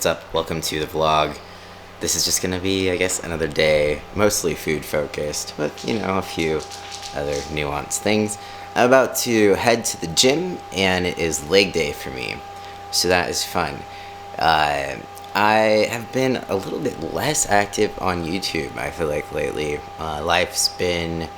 up? Welcome to the vlog. This is just gonna be, I guess, another day, mostly food focused, but you know, a few other nuanced things. I'm about to head to the gym, and it is leg day for me, so that is fun. I have been a little bit less active on YouTube, I feel like, lately. Life's been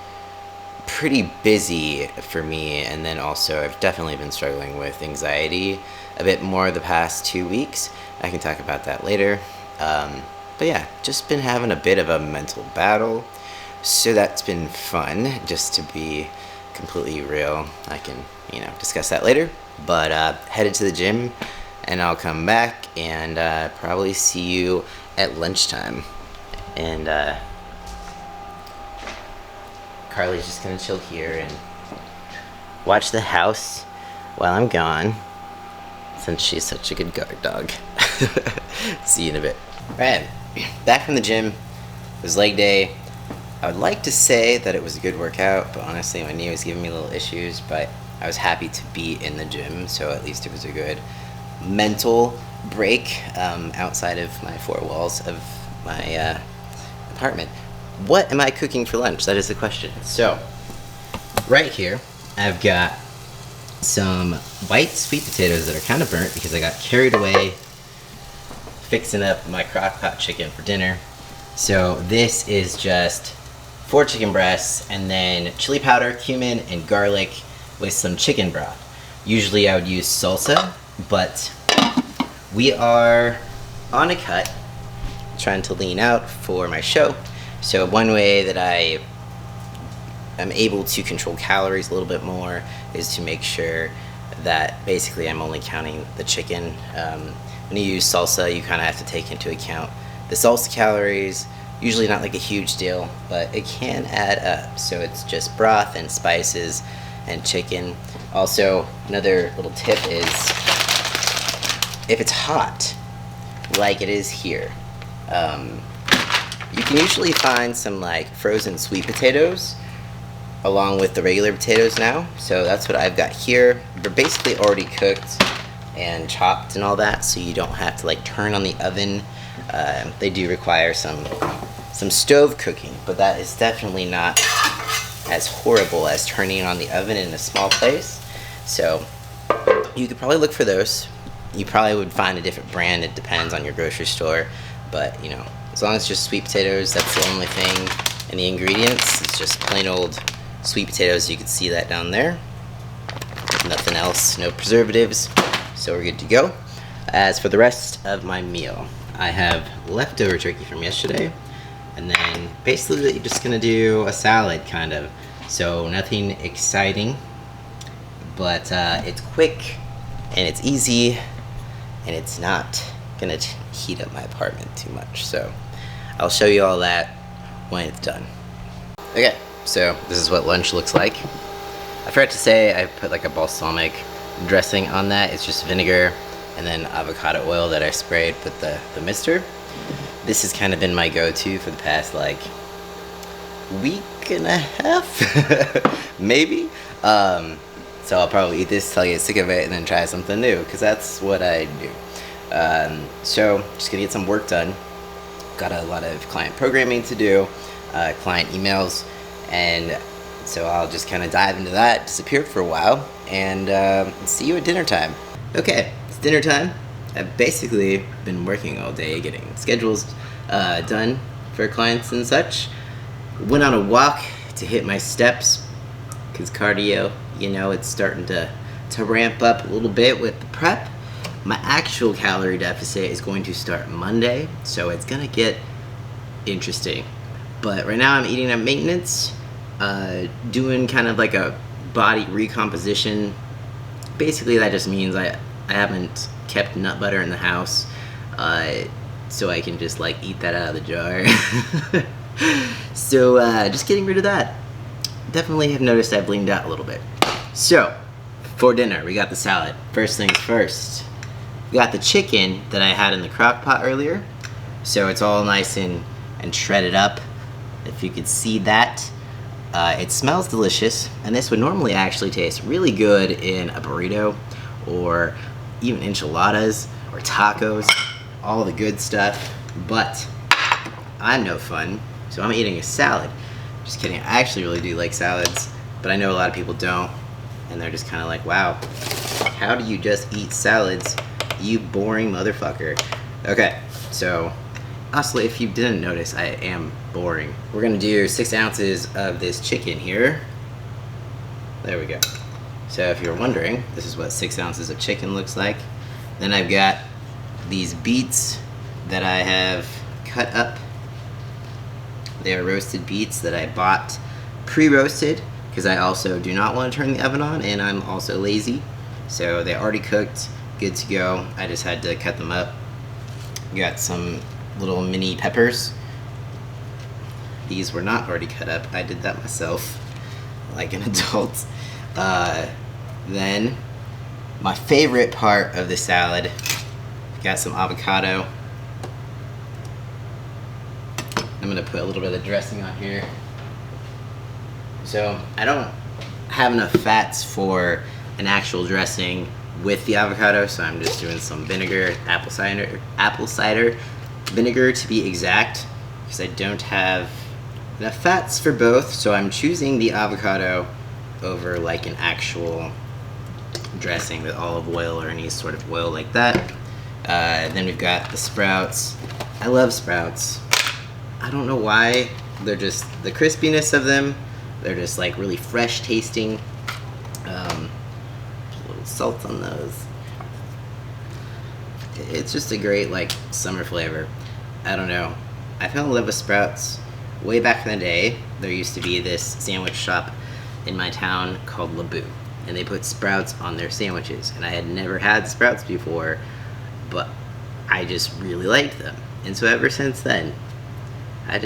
pretty busy for me, and then also I've definitely been struggling with anxiety a bit more the past 2 weeks. I can talk about that later. But yeah, just been having a bit of a mental battle, so that's been fun, just to be completely real. I can, discuss that later. But headed to the gym, and I'll come back and probably see you at lunchtime. And Carly's just gonna chill here and watch the house while I'm gone, since she's such a good guard dog. See you in a bit. Alright, back from the gym. It was leg day. I would like to say that it was a good workout, but honestly my knee was giving me little issues, but I was happy to be in the gym, so at least it was a good mental break outside of my four walls of my apartment. What am I cooking for lunch? That is the question. So, right here, I've got some white sweet potatoes that are kind of burnt because I got carried away fixing up my crock pot chicken for dinner. So this is just 4 chicken breasts and then chili powder, cumin, and garlic with some chicken broth. Usually I would use salsa, but we are on a cut, trying to lean out for my show. So one way that I am able to control calories a little bit more is to make sure that basically I'm only counting the chicken. When you use salsa, you kind of have to take into account the salsa calories. Usually not like a huge deal, but it can add up. So it's just broth and spices and chicken. Also, another little tip is if it's hot, like it is here, you can usually find some like frozen sweet potatoes along with the regular potatoes now. So that's what I've got here. They're basically already cooked and chopped and all that, so you don't have to like turn on the oven. They do require some stove cooking, but that is definitely not as horrible as turning on the oven in a small place. So you could probably look for those. You probably would find a different brand. It depends on your grocery store, but as long as it's just sweet potatoes, that's the only thing in the ingredients. It's just plain old sweet potatoes. You can see that down there. Nothing else, no preservatives, so we're good to go. As for the rest of my meal, I have leftover turkey from yesterday, and then basically just gonna do a salad, kind of. So nothing exciting, but it's quick and it's easy, and it's not gonna heat up my apartment too much. So I'll show you all that when it's done. Okay, so this is what lunch looks like. I forgot to say I put like a balsamic dressing on that. It's just vinegar and then avocado oil that I sprayed with the mister. This has kind of been my go-to for the past like week and a half, maybe. So I'll probably eat this till I get sick of it and then try something new, because that's what I do. So just gonna get some work done. Got a lot of client programming to do, client emails, and so I'll just kind of dive into that, disappear for a while, and see you at dinner time. Okay, it's dinner time. I've basically been working all day getting schedules done for clients and such. Went on a walk to hit my steps, because cardio, it's starting to ramp up a little bit with the prep. My actual calorie deficit is going to start Monday, so it's gonna get interesting. But right now I'm eating at maintenance, doing kind of like a body recomposition. Basically that just means I haven't kept nut butter in the house, so I can just like eat that out of the jar. So just getting rid of that. Definitely have noticed I've leaned out a little bit. So for dinner we got the salad. First things first, we got the chicken that I had in the crock pot earlier, so it's all nice and shredded up, if you could see that. It smells delicious, and this would normally actually taste really good in a burrito or even enchiladas or tacos, all the good stuff, but I'm no fun, so I'm eating a salad. Just kidding, I actually really do like salads, but I know a lot of people don't, and they're just kind of like, wow, how do you just eat salads, you boring motherfucker? Okay, so honestly, if you didn't notice, I am boring. We're gonna do 6 ounces of this chicken here. There we go. So if you're wondering, this is what 6 ounces of chicken looks like. Then I've got these beets that I have cut up. They are roasted beets that I bought pre-roasted because I also do not want to turn the oven on, and I'm also lazy. So they're already cooked, good to go. I just had to cut them up. Got some little mini peppers. These were not already cut up. I did that myself, like an adult. Then my favorite part of the salad, got some avocado. I'm gonna put a little bit of dressing on here. So I don't have enough fats for an actual dressing with the avocado, so I'm just doing some vinegar, apple cider vinegar to be exact, because I don't have enough fats for both, so I'm choosing the avocado over like an actual dressing with olive oil or any sort of oil like that. Then we've got the sprouts. I love sprouts. I don't know why, they're just, the crispiness of them, they're just like really fresh tasting. A little salt on those. It's just a great like summer flavor. I don't know. I fell in love with sprouts way back in the day. There used to be this sandwich shop in my town called Laboo, and they put sprouts on their sandwiches, and I had never had sprouts before, but I just really liked them. And so ever since then, I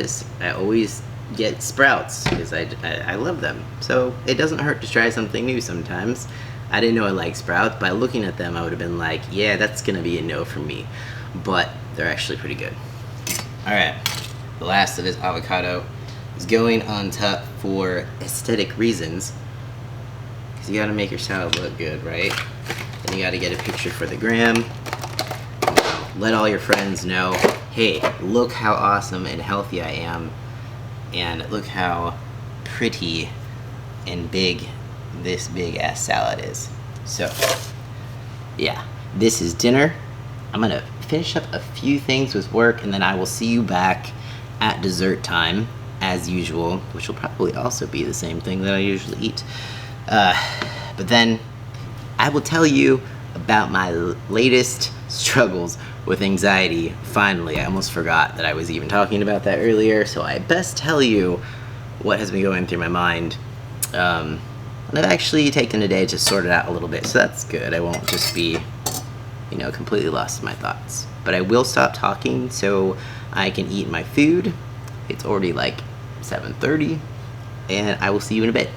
always get sprouts because I love them. So it doesn't hurt to try something new sometimes. I didn't know I liked sprouts. By looking at them, I would have been like, yeah, that's gonna be a no for me. But they're actually pretty good. Alright, the last of this avocado is going on top for aesthetic reasons. Because you gotta make your salad look good, right? Then you gotta get a picture for the gram. Let all your friends know, hey, look how awesome and healthy I am, and look how pretty and big this big ass salad is. So yeah, this is dinner. I'm gonna finish up a few things with work, and then I will see you back at dessert time as usual, which will probably also be the same thing that I usually eat. But then I will tell you about my latest struggles with anxiety. Finally, I almost forgot that I was even talking about that earlier, so I best tell you what has been going through my mind. And I've actually taken a day to sort it out a little bit, so that's good. I won't just be, you know, completely lost in my thoughts. But I will stop talking so I can eat my food. It's already like 7:30, and I will see you in a bit.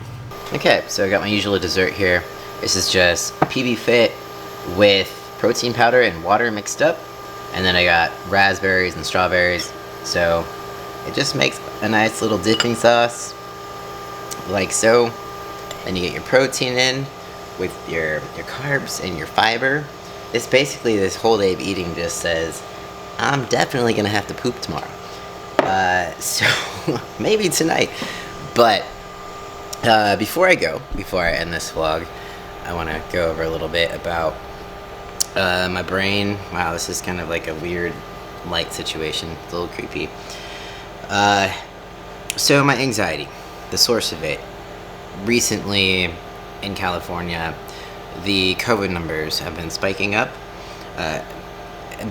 Okay, so I got my usual dessert here. This is just PB Fit with protein powder and water mixed up. And then I got raspberries and strawberries. So it just makes a nice little dipping sauce, like so. Then you get your protein in with your carbs and your fiber. It's basically this whole day of eating just says, I'm definitely gonna have to poop tomorrow. So maybe tonight. But before I end this vlog, I want to go over a little bit about my brain. Wow, this is kind of like a weird light situation. It's a little creepy. So my anxiety, the source of it. Recently in California, the COVID numbers have been spiking up.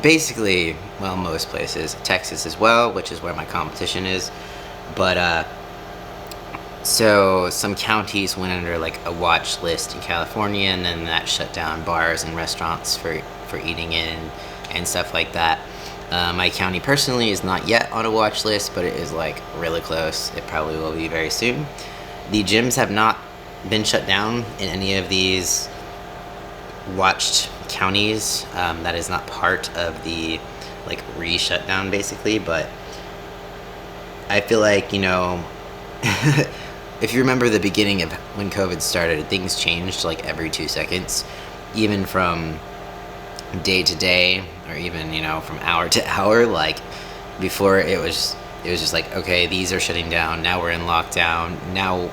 Basically, well, most places. Texas as well, which is where my competition is. But so some counties went under like a watch list in California, and then that shut down bars and restaurants for eating in and stuff like that. My county personally is not yet on a watch list, but it is like really close. It probably will be very soon. The gyms have not been shut down in any of these watched counties. That is not part of the like re-shutdown basically, but I feel like, you know, if you remember the beginning of when COVID started, things changed like every 2 seconds. Even from day to day, or even, you know, from hour to hour. Like before, it was just like, okay, these are shutting down. Now we're in lockdown. Now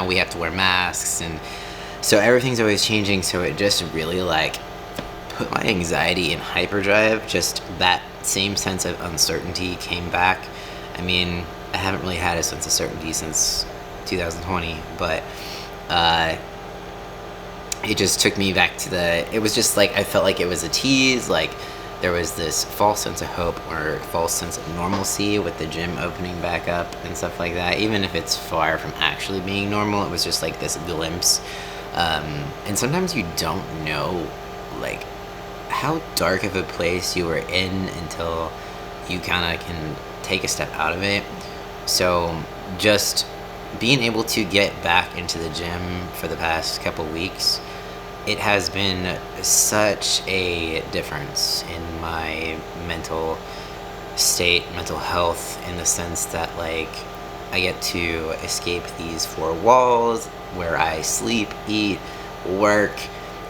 we have to wear masks, and so everything's always changing. So it just really like put my anxiety in hyperdrive. Just that same sense of uncertainty came back. I mean, I haven't really had a sense of certainty since 2020, but it just took me back to it was just like, I felt like it was a tease, like there was this false sense of hope or false sense of normalcy with the gym opening back up and stuff like that. Even if it's far from actually being normal, it was just like this glimpse. And sometimes you don't know, like, how dark of a place you were in until you kind of can take a step out of it. So just being able to get back into the gym for the past couple weeks, it has been such a difference in my mental state, mental health, in the sense that, like, I get to escape these four walls where I sleep, eat, work,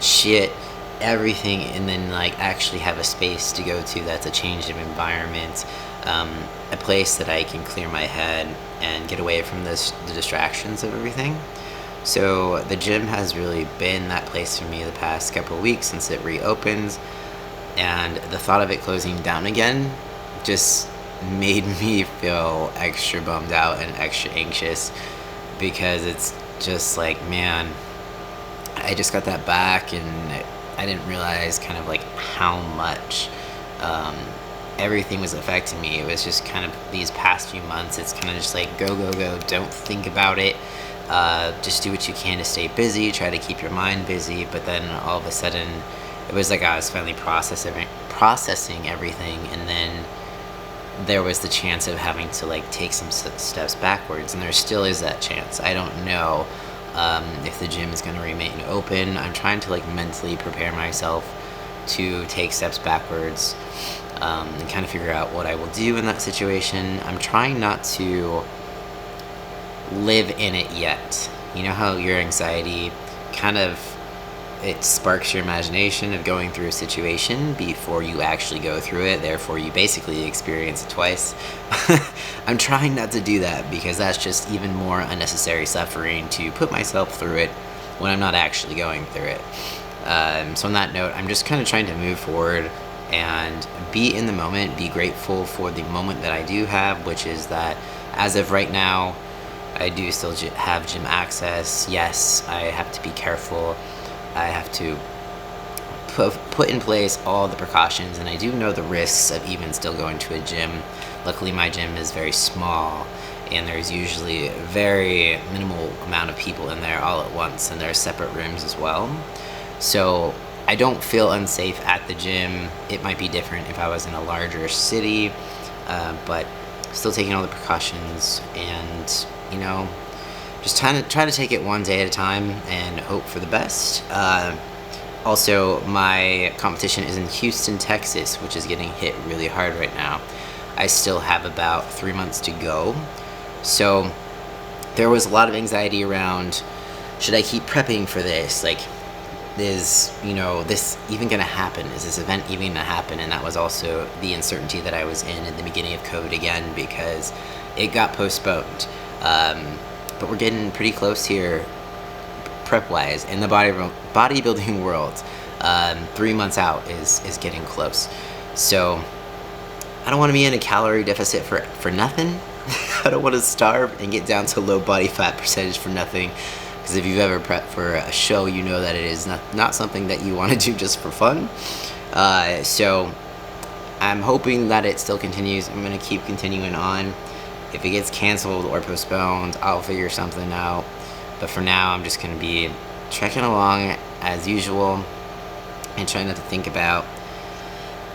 shit, everything, and then like actually have a space to go to that's a change of environment, a place that I can clear my head and get away from the distractions of everything. So the gym has really been that place for me the past couple of weeks since it reopens, and the thought of it closing down again just made me feel extra bummed out and extra anxious, because it's just like, man, I just got that back, and I didn't realize kind of like how much everything was affecting me. It was just kind of these past few months, it's kind of just like go, go, go, don't think about it. Just do what you can to stay busy, try to keep your mind busy. But then all of a sudden, it was like I was finally processing everything, and then there was the chance of having to like take some steps backwards, and there still is that chance. I don't know if the gym is going to remain open. I'm trying to like mentally prepare myself to take steps backwards, and kind of figure out what I will do in that situation. I'm trying not to live in it yet. You know how your anxiety kind of, it sparks your imagination of going through a situation before you actually go through it, therefore you basically experience it twice. I'm trying not to do that, because that's just even more unnecessary suffering to put myself through it when I'm not actually going through it. So on that note, I'm just kind of trying to move forward and be in the moment, be grateful for the moment that I do have, which is that as of right now, I do still have gym access. Yes, I have to be careful. I have to put in place all the precautions, and I do know the risks of even still going to a gym. Luckily, my gym is very small, and there's usually a very minimal amount of people in there all at once, and there are separate rooms as well. So I don't feel unsafe at the gym. It might be different if I was in a larger city, but still taking all the precautions, and you know, just try to take it one day at a time and hope for the best. Also, my competition is in Houston, Texas, which is getting hit really hard right now. I still have about 3 months to go. So there was a lot of anxiety around, should I keep prepping for this? Like, is, you know, this even going to happen? Is this event even going to happen? And that was also the uncertainty that I was in the beginning of COVID again, because it got postponed. But we're getting pretty close here, prep-wise, in the bodybuilding world. 3 months out is getting close. So I don't want to be in a calorie deficit for nothing. I don't want to starve and get down to low body fat percentage for nothing. Because if you've ever prepped for a show, you know that it is not something that you want to do just for fun. So I'm hoping that it still continues. I'm going to keep continuing on. If it gets canceled or postponed, I'll figure something out. But for now, I'm just going to be trekking along as usual and trying not to think about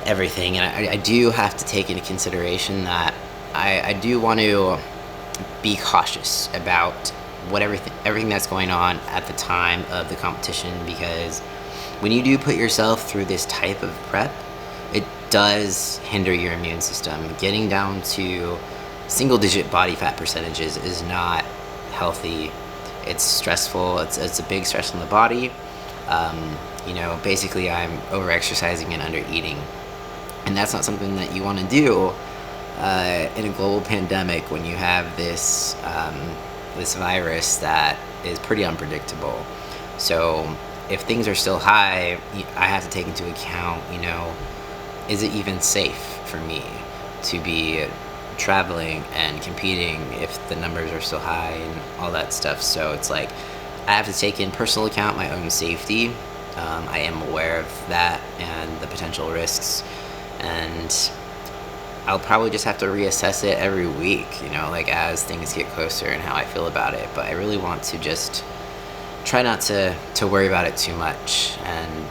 everything. And I do have to take into consideration that I do want to be cautious about everything that's going on at the time of the competition, because when you do put yourself through this type of prep, it does hinder your immune system. Getting down to single-digit body fat percentages is not healthy. It's stressful. It's a big stress on the body. You know, basically I'm over-exercising and under-eating. And that's not something that you want to do in a global pandemic when you have this virus that is pretty unpredictable. So if things are still high, I have to take into account, you know, is it even safe for me to be traveling and competing if the numbers are still high and all that stuff? So it's like I have to take in personal account my own safety. I am aware of that and the potential risks, and I'll probably just have to reassess it every week, you know, like as things get closer and how I feel about it. But I really want to just try not to worry about it too much and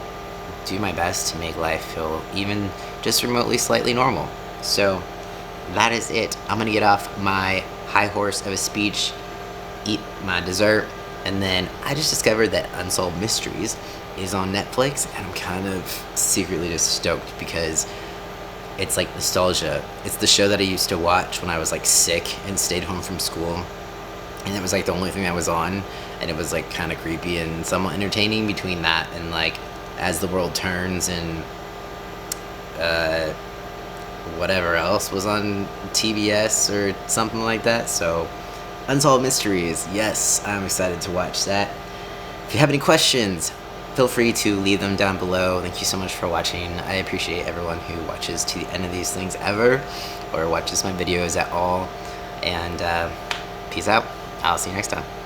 do my best to make life feel even just remotely slightly normal. So that is it. I'm gonna get off my high horse of a speech, eat my dessert, and then I just discovered that Unsolved Mysteries is on Netflix, and I'm kind of secretly just stoked because it's like nostalgia. It's the show that I used to watch when I was like sick and stayed home from school, and it was like the only thing that was on, and it was like kind of creepy and somewhat entertaining between that and like As the World Turns and whatever else was on TBS or something like that. So Unsolved Mysteries, yes, I'm excited to watch that. If you have any questions, feel free to leave them down below. Thank you so much for watching. I appreciate everyone who watches to the end of these things ever, or watches my videos at all. And peace out. I'll see you next time.